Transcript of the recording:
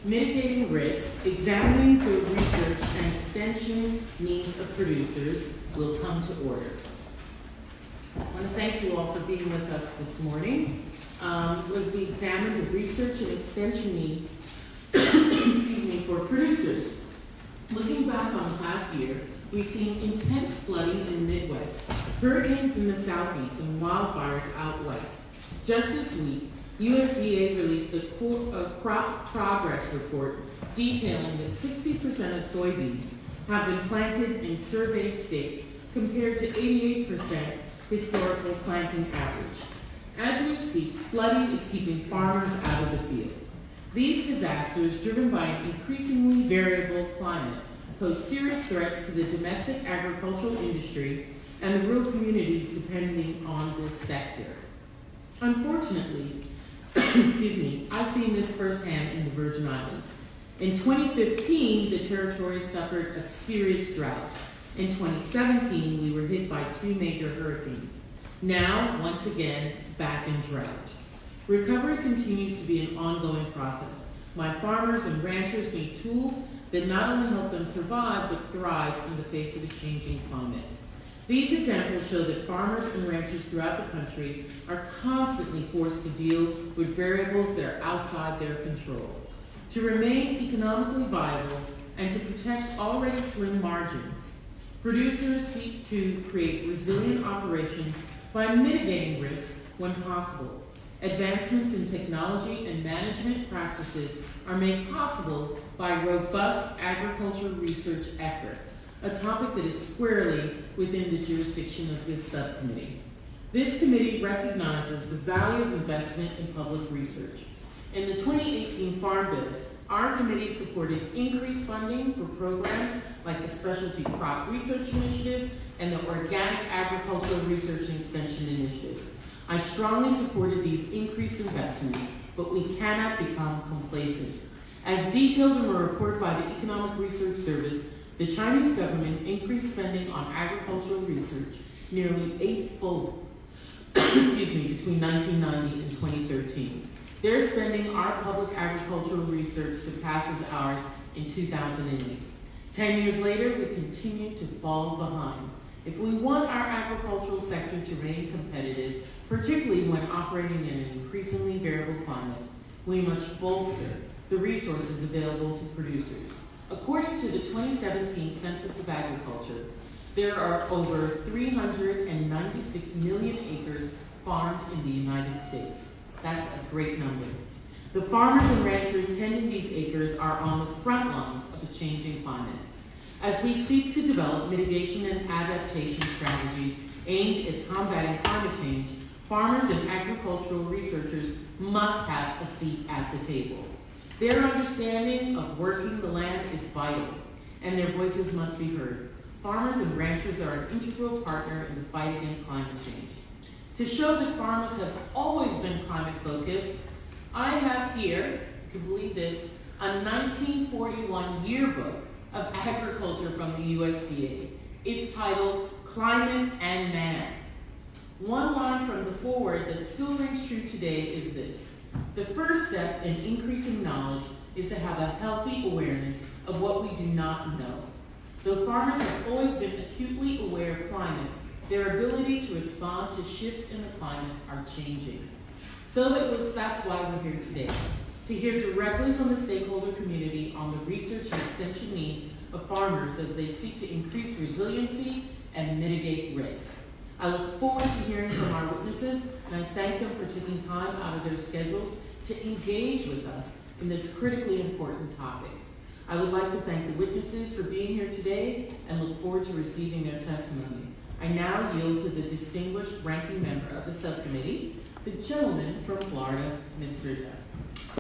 Mitigating Risk, Examining the Research and Extension Needs of Producers will come to order. I want to thank you all for being with us this morning as we examine the research and extension needs for producers. Looking back on past year, we've seen intense flooding in the Midwest, hurricanes in the Southeast, and wildfires out west. Just this week, USDA released a crop progress report detailing that 60% of soybeans have been planted in surveyed states compared to 88% historical planting average. As we speak, flooding is keeping farmers out of the field. These disasters, driven by an increasingly variable climate, pose serious threats to the domestic agricultural industry and the rural communities depending on this sector. Unfortunately, I've seen this firsthand in the Virgin Islands. In 2015, the territory suffered a serious drought. In 2017, we were hit by 2 major hurricanes. Now, once again, back in drought. Recovery continues to be an ongoing process. My farmers and ranchers need tools that not only help them survive, but thrive in the face of a changing climate. These examples show that farmers and ranchers throughout the country are constantly forced to deal with variables that are outside their control. To remain economically viable and to protect already slim margins, producers seek to create resilient operations by mitigating risk when possible. Advancements in technology and management practices are made possible by robust agricultural research efforts, a topic that is squarely within the jurisdiction of this subcommittee. This committee recognizes the value of investment in public research. In the 2018 Farm Bill, our committee supported increased funding for programs like the Specialty Crop Research Initiative and the Organic Agricultural Research and Extension Initiative. I strongly supported these increased investments, but we cannot become complacent. As detailed in a report by the Economic Research Service, the Chinese government increased spending on agricultural research nearly eightfold between 1990 and 2013. Their spending on public agricultural research surpasses ours in 2008. 10 years later, we continue to fall behind. If we want our agricultural sector to remain competitive, particularly when operating in an increasingly variable climate, we must bolster the resources available to producers. According to the 2017 Census of Agriculture, there are over 396 million acres farmed in the United States. That's a great number. The farmers and ranchers tending these acres are on the front lines of a changing climate. As we seek to develop mitigation and adaptation strategies aimed at combating climate change, farmers and agricultural researchers must have a seat at the table. Their understanding of working the land is vital, and their voices must be heard. Farmers and ranchers are an integral partner in the fight against climate change. To show that farmers have always been climate focused, I have here, you can believe this, a 1941 yearbook of agriculture from the USDA. It's titled Climate and Man. One line from the foreword that still rings true today is this: the first step in increasing knowledge is to have a healthy awareness of what we do not know. Though farmers have always been acutely aware of climate, their ability to respond to shifts in the climate are changing. That's why we're here today, to hear directly from the stakeholder community on the research and extension needs of farmers as they seek to increase resiliency and mitigate risk. I look forward to hearing from our witnesses, and I thank them for taking time out of their schedules to engage with us in this critically important topic. I would like to thank the witnesses for being here today and look forward to receiving their testimony. I now yield to the distinguished ranking member of the subcommittee, the gentleman from Florida, Mr. Duff.